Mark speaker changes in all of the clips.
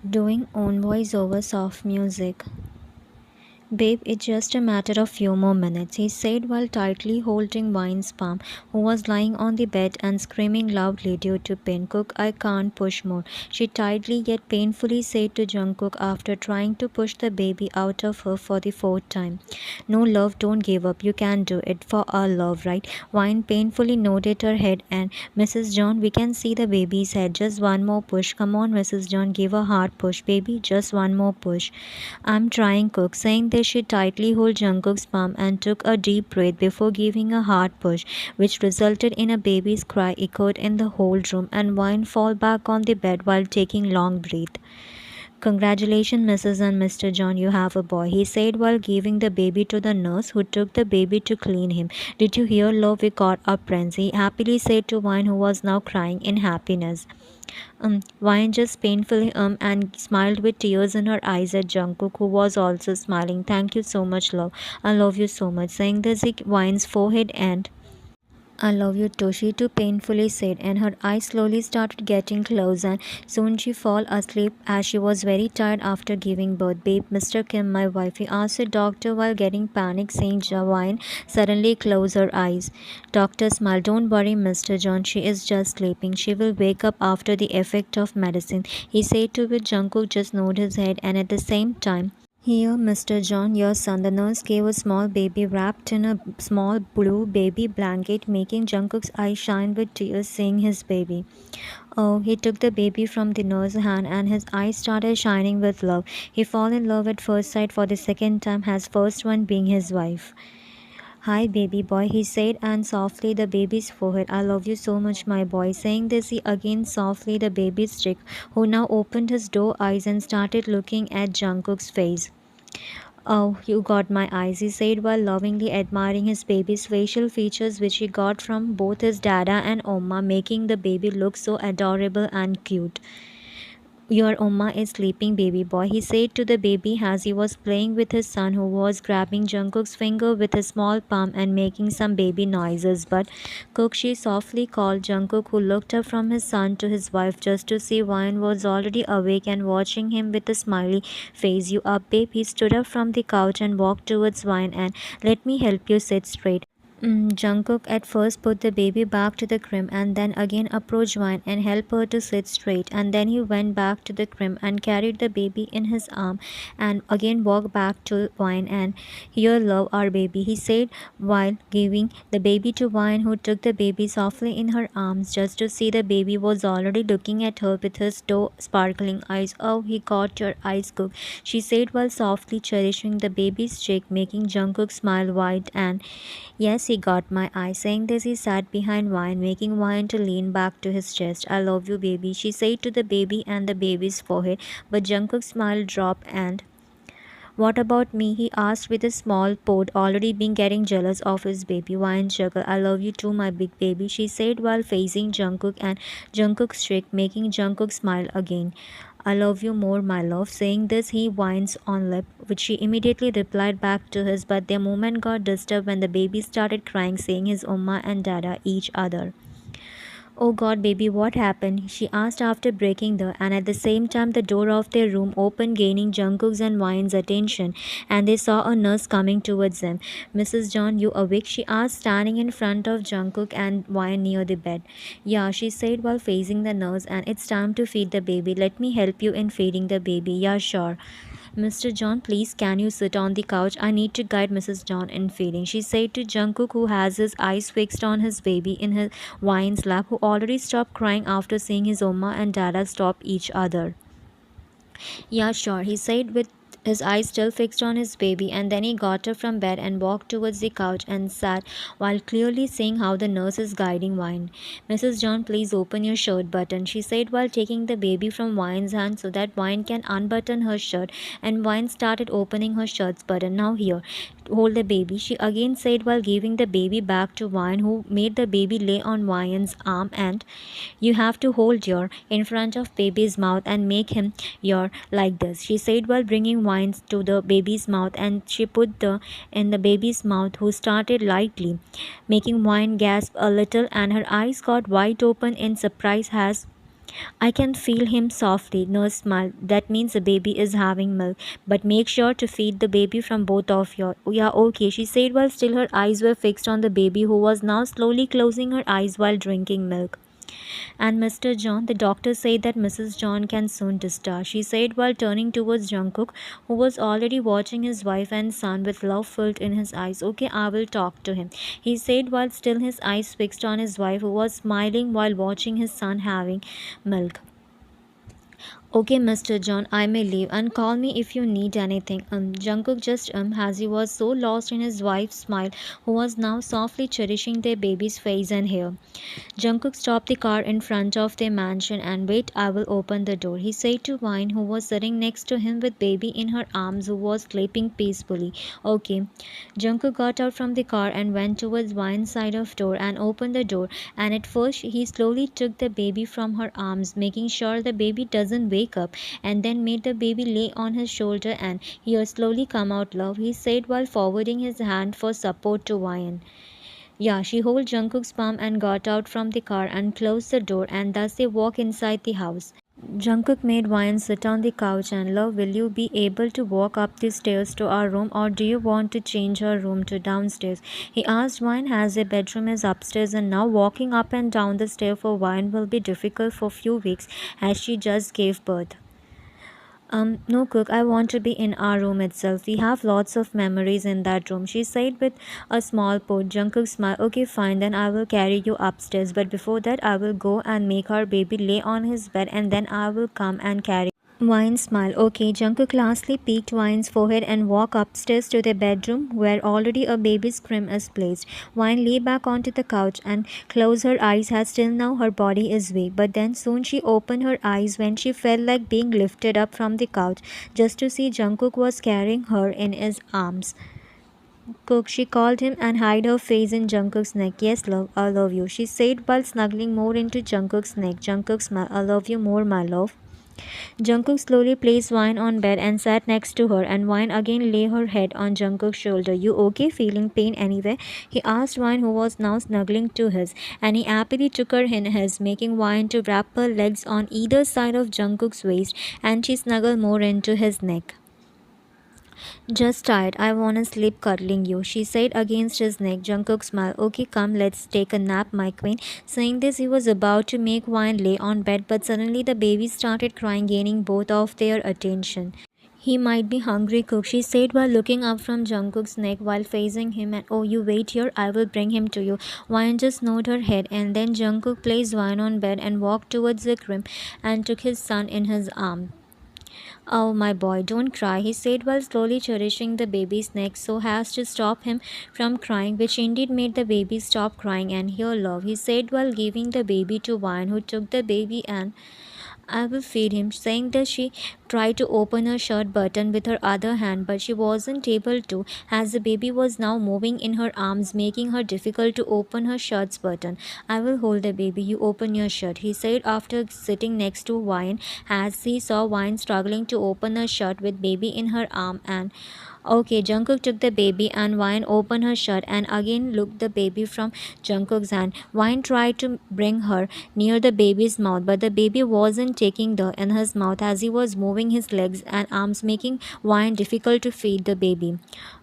Speaker 1: Doing own voice over soft music. Babe, it's just a matter of few more minutes, he said while tightly holding Wine's palm, who was lying on the bed and screaming loudly due to pain. Cook, I can't push more, she tightly yet painfully said to Jungkook after trying to push the baby out of her for the fourth time. No, love, don't give up. You can do it for our love, right? Wine painfully nodded her head, and Mrs. John, we can see the baby's head. Just one more push. Come on, Mrs. John, give a hard push, baby. Just one more push. I'm trying, Cook. Saying this, she tightly held Jungkook's palm and took a deep breath before giving a hard push, which resulted in a baby's cry echoed in the whole room and Wine fall back on the bed while taking long breath. Congratulations, Mrs. and Mr. John, you have a boy, he said while giving the baby to the nurse who took the baby to clean him. Did you hear, love? We got our prince, he happily said to Wine, who was now crying in happiness. Wine just painfully and smiled with tears in her eyes at Jungkook, who was also smiling. Thank you so much, love. I love you so much. Saying this, he Wine's forehead and I love you too, she too painfully said, and her eyes slowly started getting closed, and soon she fell asleep as she was very tired after giving birth. Babe, Mr. Kim, my wife, he asked the doctor while getting panic, saying Jawine suddenly closed her eyes. Doctor smiled, don't worry, Mr. John, she is just sleeping. She will wake up after the effect of medicine, he said, to which Jungkook just nodded his head, and at the same time, here, Mr. John, your son. The nurse gave a small baby wrapped in a small blue baby blanket, making Jungkook's eyes shine with tears seeing his baby. Oh, he took the baby from the nurse's hand and his eyes started shining with love. He fell in love at first sight for the second time, his first one being his wife. Hi, baby boy, he said, and softly the baby's forehead. I love you so much, my boy. Saying this, he again softly the baby's cheek, who now opened his doe eyes and started looking at Jungkook's face. Oh, you got my eyes, he said while lovingly admiring his baby's facial features, which he got from both his dada and Oma, making the baby look so adorable and cute. Your Oma is sleeping, baby boy, he said to the baby as he was playing with his son, who was grabbing Jungkook's finger with his small palm and making some baby noises. But Cook, she softly called Jungkook, who looked up from his son to his wife just to see Wine was already awake and watching him with a smiley face. You up, babe? He stood up from the couch and walked towards Wine and let me help you sit straight. Jungkook at first put the baby back to the crib and then again approached Wine and helped her to sit straight, and then he went back to the crib and carried the baby in his arm and again walked back to Wine and here, love, our baby, he said while giving the baby to Wine, who took the baby softly in her arms just to see the baby was already looking at her with his doe sparkling eyes. Oh, he caught your eyes, Cook, she said while softly cherishing the baby's cheek, making Jungkook smile wide. And yes, he got my eye. Saying this, he sat behind Wine, making Wine to lean back to his chest. I love you, baby, she said to the baby and the baby's forehead. But Jungkook's smile dropped and what about me? He asked with a small pout, already been getting jealous of his baby. Wine chuckled. I love you too, my big baby, she said while facing Jungkook, and Jungkook shrieked, making Jungkook smile again. I love you more, my love. Saying this, he whines on lip, which she immediately replied back to his, but their moment got disturbed when the baby started crying, saying his Oma and Dada each other. Oh God, baby, what happened? She asked after breaking the, and at the same time the door of their room opened, gaining Jungkook's and Wine's attention, and they saw a nurse coming towards them. Mrs. John, you awake? She asked, standing in front of Jungkook and Wine near the bed. Yeah, she said while facing the nurse, and it's time to feed the baby. Let me help you in feeding the baby. Yeah, sure. Mr. John, please can you sit on the couch? I need to guide Mrs. John in feeding, she said to Jungkook, who has his eyes fixed on his baby in his Wine's lap, who already stopped crying after seeing his Oma and Dada stop each other. Yeah, sure, he said with his eyes still fixed on his baby, and then he got up from bed and walked towards the couch and sat while clearly seeing how the nurse is guiding Wine. Mrs. John, please open your shirt button, she said while taking the baby from Wine's hand so that Wine can unbutton her shirt, and Wine started opening her shirt's button. Now here, hold the baby, she again said while giving the baby back to Wine, who made the baby lay on Wine's arm, and you have to hold your in front of baby's mouth and make him your like this, she said while bringing Wine to the baby's mouth, and she put the in the baby's mouth, who started lightly, making Wine gasp a little, and her eyes got wide open in surprise as I can feel him softly. Nurse smiled. That means the baby is having milk. But make sure to feed the baby from both of you. Yeah, okay, she said while still her eyes were fixed on the baby who was now slowly closing her eyes while drinking milk. And Mr. John, the doctor said that Mrs. John can soon discharge, she said while turning towards Jungkook, who was already watching his wife and son with love filled in his eyes. Okay, I will talk to him, he said while still his eyes fixed on his wife, who was smiling while watching his son having milk. Okay, Mr. John, I may leave and call me if you need anything. Jungkook just as he was so lost in his wife's smile, who was now softly cherishing their baby's face and hair. Jungkook stopped the car in front of their mansion and wait, I will open the door, he said to Wine, who was sitting next to him with baby in her arms, who was sleeping peacefully. Okay. Jungkook got out from the car and went towards Wine's side of door and opened the door, and at first he slowly took the baby from her arms, making sure the baby doesn't wake up, and then made the baby lay on his shoulder and here slowly come out love, he said while forwarding his hand for support to Wine. Yeah, she held Jungkook's palm and got out from the car and closed the door, and thus they walk inside the house. Jungkook made Wyan sit on the couch and love, will you be able to walk up the stairs to our room or do you want to change our room to downstairs? He asked Wyan as their bedroom is upstairs and now walking up and down the stair for Wyan will be difficult for few weeks as she just gave birth. No, Cook, I want to be in our room itself. We have lots of memories in that room, she said with a small pout. Jungkook smiled. Okay, fine, then I will carry you upstairs. But before that, I will go and make our baby lay on his bed and then I will come and carry. Wine smiled. Okay, Jungkook lastly peeked Wine's forehead and walked upstairs to their bedroom where already a baby's crib is placed. Wine lay back onto the couch and closed her eyes as still now her body is weak. But then soon she opened her eyes when she felt like being lifted up from the couch just to see Jungkook was carrying her in his arms. Cook, she called him and hid her face in Jungkook's neck. Yes, love, I love you, she said while snuggling more into Jungkook's neck. Jungkook smiled. I love you more, my love. Jungkook slowly placed Wine on bed and sat next to her, and Wine again lay her head on Jungkook's shoulder. You okay? Feeling pain anywhere? He asked Wine, who was now snuggling to his, and he happily took her in his, making Wine to wrap her legs on either side of Jungkook's waist, and she snuggled more into his neck. Just tired. I wanna sleep cuddling you, she said against his neck. Jungkook smiled. Okay, come, let's take a nap, my queen. Saying this, he was about to make Wine lay on bed, but suddenly the baby started crying, gaining both of their attention. He might be hungry, Cook, she said while looking up from Jungkook's neck while facing him. And oh, you wait here, I will bring him to you. Wine just nodded her head, and then Jungkook placed Wine on bed and walked towards the crib and took his son in his arms. Oh, my boy, don't cry, he said while slowly cherishing the baby's neck so as to stop him from crying, which indeed made the baby stop crying. And here, love, he said while giving the baby to Wine, who took the baby and I will feed him, saying that she tried to open her shirt button with her other hand, but she wasn't able to, as the baby was now moving in her arms, making her difficult to open her shirt's button. I will hold the baby, you open your shirt, he said after sitting next to Wine, as he saw Wine struggling to open her shirt with baby in her arm. And okay, Jungkook took the baby and Wine opened her shirt and again looked the baby from Jungkook's hand. Wine tried to bring her near the baby's mouth, but the baby wasn't taking the in his mouth as he was moving his legs and arms, making Wine difficult to feed the baby.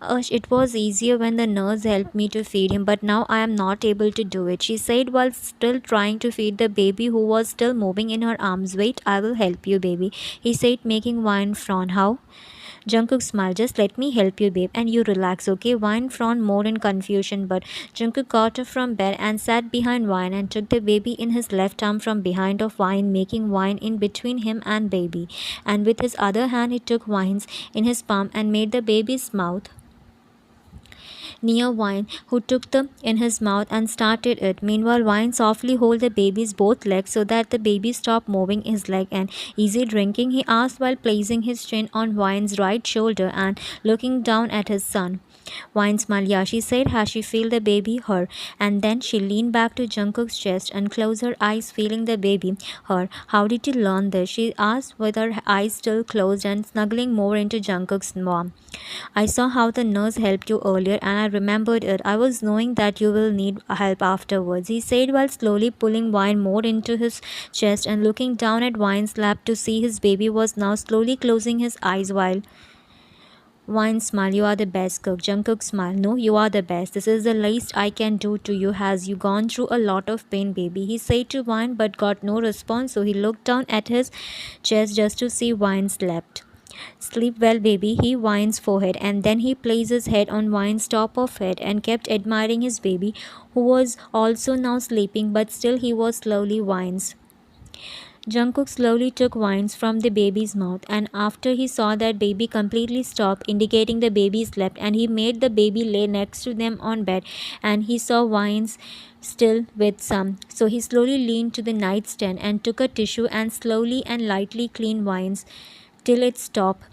Speaker 1: It was easier when the nurse helped me to feed him, but now I am not able to do it, she said while still trying to feed the baby who was still moving in her arms. Wait, I will help you, baby, he said, making Wine frown. How? Jungkook smiled. Just let me help you, babe, and you relax, okay? Wine frowned more in confusion, but Jungkook got up from bed and sat behind Wine and took the baby in his left arm from behind of Wine, making Wine in between him and baby. And with his other hand, he took Wine's in his palm and made the baby's mouth near Wine, who took them in his mouth and started it. Meanwhile, Wine softly held the baby's both legs so that the baby stopped moving his leg. And easy drinking, he asked while placing his chin on Wine's right shoulder and looking down at his son. Wine smiled. Yeah, she said as she feel the baby her, and then she leaned back to Jungkook's chest and closed her eyes, feeling the baby her. How did you learn this? She asked with her eyes still closed and snuggling more into Jungkook's mom. I saw how the nurse helped you earlier and I I remembered it. I was knowing that you will need help afterwards, he said while slowly pulling Wine more into his chest and looking down at Wine's lap to see his baby was now slowly closing his eyes while Wine smiled. You are the best cook. Jungkook smiled. No, you are the best. This is the least I can do to you. Has you gone through a lot of pain, baby? He said to Wine but got no response, so he looked down at his chest just to see Wine slept. Sleep well, baby, he Wine's forehead, and then he placed his head on Wine's top of head and kept admiring his baby, who was also now sleeping, but still he was slowly Wine's. Jungkook slowly took Wines from the baby's mouth, and after he saw that baby completely stop, indicating the baby slept, and he made the baby lay next to them on bed, and he saw Wines still with some. So he slowly leaned to the nightstand and took a tissue and slowly and lightly cleaned Wines till it stopped.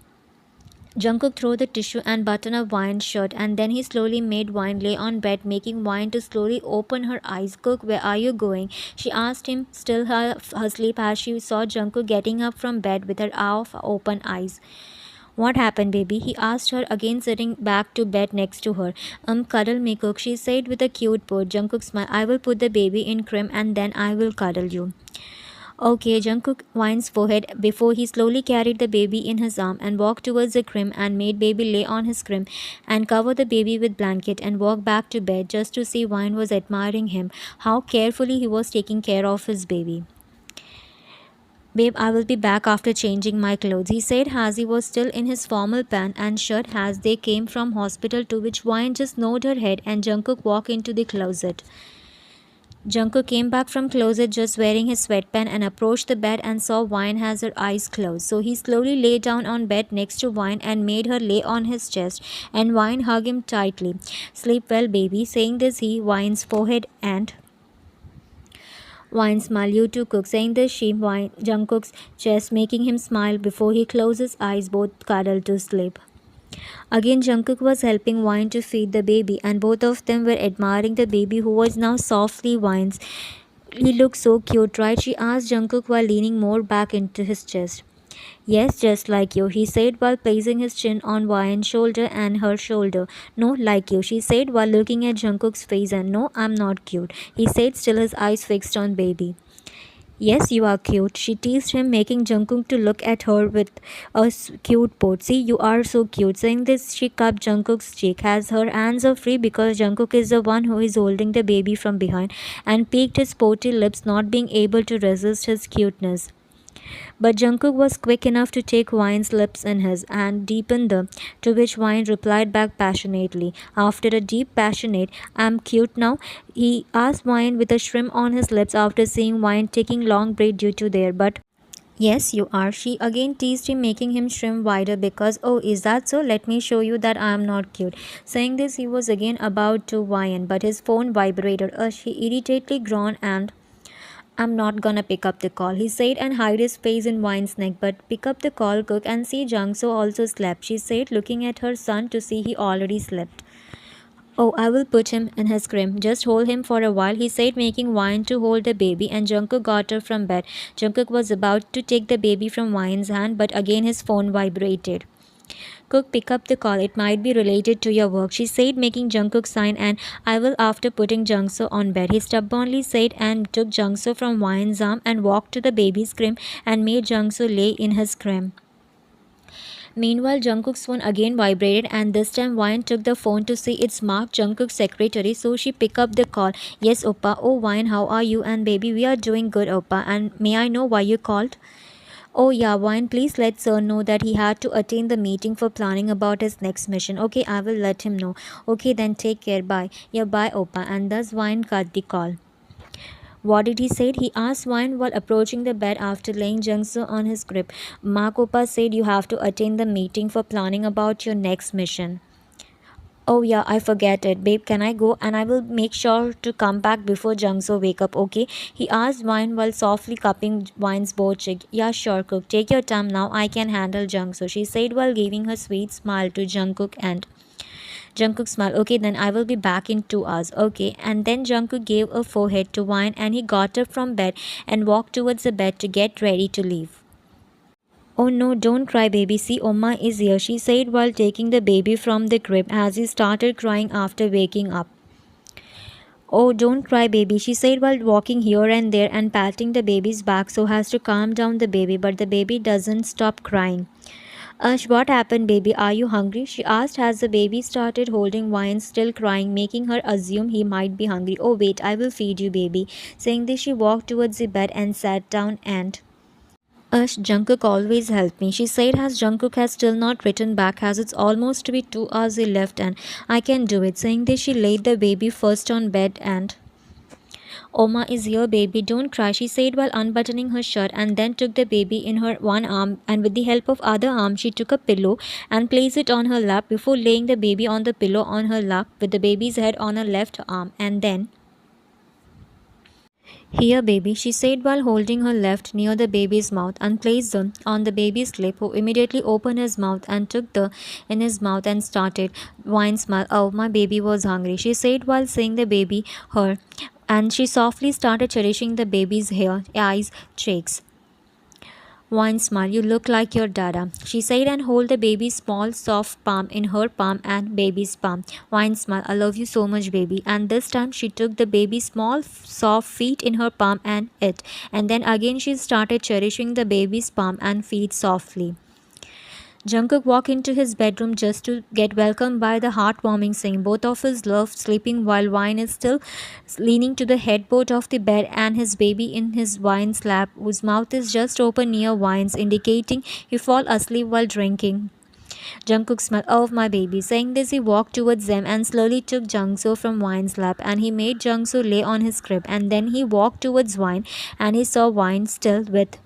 Speaker 1: Jungkook threw the tissue and buttoned up Wine's shirt, and then he slowly made Wine lay on bed, making Wine to slowly open her eyes. Cook, where are you going? She asked him, still asleep, as she saw Jungkook getting up from bed with her half open eyes. What happened, baby? He asked her, again sitting back to bed next to her. Cuddle me, Cook, she said with a cute purr. Jungkook smiled. I will put the baby in crib and then I will cuddle you. Okay, Jungkook Wine's forehead before he slowly carried the baby in his arm and walked towards the crib and made baby lay on his crib and cover the baby with blanket and walk back to bed just to see Wine was admiring him, how carefully he was taking care of his baby. Babe, I will be back after changing my clothes, he said as he was still in his formal pant and shirt as they came from hospital, to which Wine just nodded her head and Jungkook walked into the closet. Jungkook came back from closet just wearing his sweatpants and approached the bed and saw Wine has her eyes closed. So he slowly lay down on bed next to Wine and made her lay on his chest, and Wine hugged him tightly. Sleep well, baby. Saying this, he Wine's forehead and Wine smiled. You too, Cook. Saying this, she Wine Jungkook's chest, making him smile before he closed his eyes, both cuddled to sleep. Again, Jungkook was helping Wine to feed the baby, and both of them were admiring the baby, who was now softly Wine's. He looked so cute, right? She asked Jungkook while leaning more back into his chest. Yes, just like you, he said while placing his chin on Wine's shoulder and her shoulder. No, like you, she said while looking at Jungkook's face, and no, I'm not cute, he said, still his eyes fixed on baby. Yes, you are cute, she teased him, making Jungkook to look at her with a cute pose. See, you are so cute. Saying this, she cupped Jungkook's cheek as her hands are free because Jungkook is the one who is holding the baby from behind, and peeked his sporty lips, not being able to resist his cuteness. But Jungkook was quick enough to take Wine's lips in his and deepen them, to which Wine replied back passionately. After a deep passionate, I'm cute now, he asked Wine with a shrimp on his lips after seeing Wine taking long breath due to their but. Yes, you are. She again teased him, making him shrimp wider because, oh, is that so? Let me show you that I am not cute. Saying this, he was again about to whine, but his phone vibrated. He irritatedly groaned and I'm not gonna pick up the call, he said and hid his face in Wine's neck. But pick up the call, Cook, and see Jungso also slept, she said, looking at her son to see he already slept. Oh, I will put him in his crib. Just hold him for a while, he said, making Wine to hold the baby, and Jungkook got her from bed. Jungkook was about to take the baby from Wine's hand, but again his phone vibrated. Cook, pick up the call. It might be related to your work, she said, making Jungkook sign, and I will after putting Jungso on bed, he stubbornly said, and took Jungso from Wine's arm and walked to the baby's crib and made Jungso lay in his crib. Meanwhile, Jungkook's phone again vibrated, and this time Wine took the phone to see it's marked Jungkook's secretary, so she picked up the call. Yes, Oppa. Oh, Wine, how are you? And baby, we are doing good, Oppa. And may I know why you called? Oh yeah, Wine, please let Sir know that he had to attend the meeting for planning about his next mission. Okay, I will let him know. Okay, then take care. Bye. Yeah, bye, Oppa. And thus Wine cut the call. What did he say? He asked Wine while approaching the bed after laying Jungso on his crib. Mark, Oppa said you have to attend the meeting for planning about your next mission. Oh yeah, I forget it. Babe, can I go? And I will make sure to come back before Jungso wake up, okay? He asked Wine while softly cupping Wine's both cheek. Yeah, sure, Cook. Take your time now. I can handle Jungso, she said while giving her sweet smile to Jungkook, and Jungkook smiled. Okay, then I will be back in 2 hours. Okay. And then Jungkook gave a forehead to Wine, and he got up from bed and walked towards the bed to get ready to leave. Oh no, don't cry, baby. See, Oma is here, she said while taking the baby from the crib as he started crying after waking up. Oh, don't cry, baby, she said while walking here and there and patting the baby's back so as to calm down the baby, but the baby doesn't stop crying. Ash, what happened, baby? Are you hungry? She asked as the baby started holding wine, still crying, making her assume he might be hungry. Oh, wait, I will feed you, baby. Saying this, she walked towards the bed and sat down and Jungkook always helped me. She said as Jungkook has still not written back as it's almost to be 2 hours he left and I can do it. Saying this, she laid the baby first on bed and Oma is here, baby. Don't cry, she said while unbuttoning her shirt and then took the baby in her one arm and with the help of other arm she took a pillow and placed it on her lap before laying the baby on the pillow on her lap with the baby's head on her left arm and then here, baby, she said while holding her left near the baby's mouth and placed them on the baby's lip, who immediately opened his mouth and took the in his mouth and started wine smile. Oh, my baby was hungry, she said while saying the baby her, and she softly started cherishing the baby's hair, eyes, cheeks. Wine smile, you look like your dada, she said and hold the baby's small soft palm in her palm and baby's palm. Wine smile, I love you so much, baby. And this time she took the baby's small soft feet in her palm and it. And then again she started cherishing the baby's palm and feet softly. Jungkook walked into his bedroom just to get welcomed by the heartwarming scene. Both of us loved sleeping while Wine is still leaning to the headboard of the bed and his baby in his Wine's lap, whose mouth is just open near Wine's, indicating he fall asleep while drinking. Jungkook smiled, oh my baby. Saying this, he walked towards them and slowly took Jungso from Wine's lap and he made Jungso lay on his crib and then he walked towards Wine and he saw Wine still with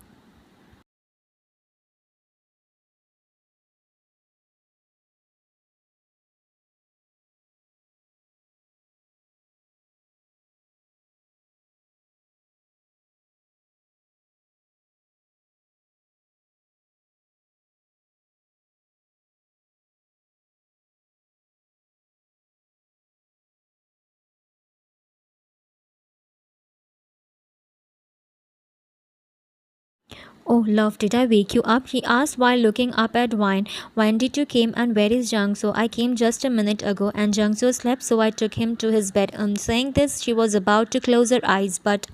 Speaker 1: oh, love, did I wake you up? He asked while looking up at Wine. When did you came and where is Jungso? I came just a minute ago and Jungso slept so I took him to his bed. Saying this, she was about to close her eyes but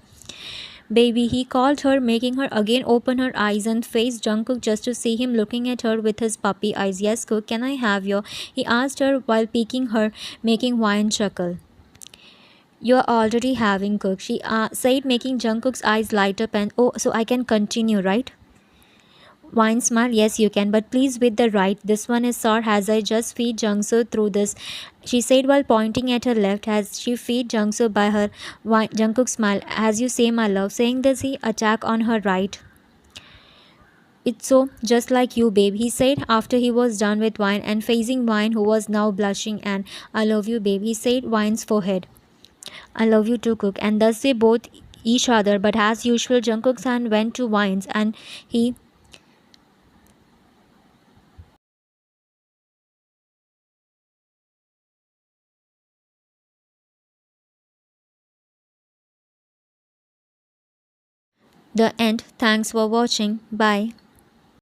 Speaker 1: baby, he called her, making her again open her eyes and face Jungkook just to see him looking at her with his puppy eyes. Yes, Cook, can I have your? He asked her while piquing her, making Wine chuckle. You're already having Cook, she said, making Jungkook's eyes light up and oh, so I can continue, right? Wine smile, yes you can, but please with the right. This one is sour as I just feed Jungso through this. She said while pointing at her left as she feed Jungso by her. Jungkook smile, as you say my love. Saying this he attack on her right. It's so just like you, babe, he said after he was done with Wine and facing Wine who was now blushing and I love you, babe, he said Wine's forehead. I love you too, Cook. And thus they both each other, but as usual Jungkook's hand went to Wine's and he the end. Thanks for watching. Bye.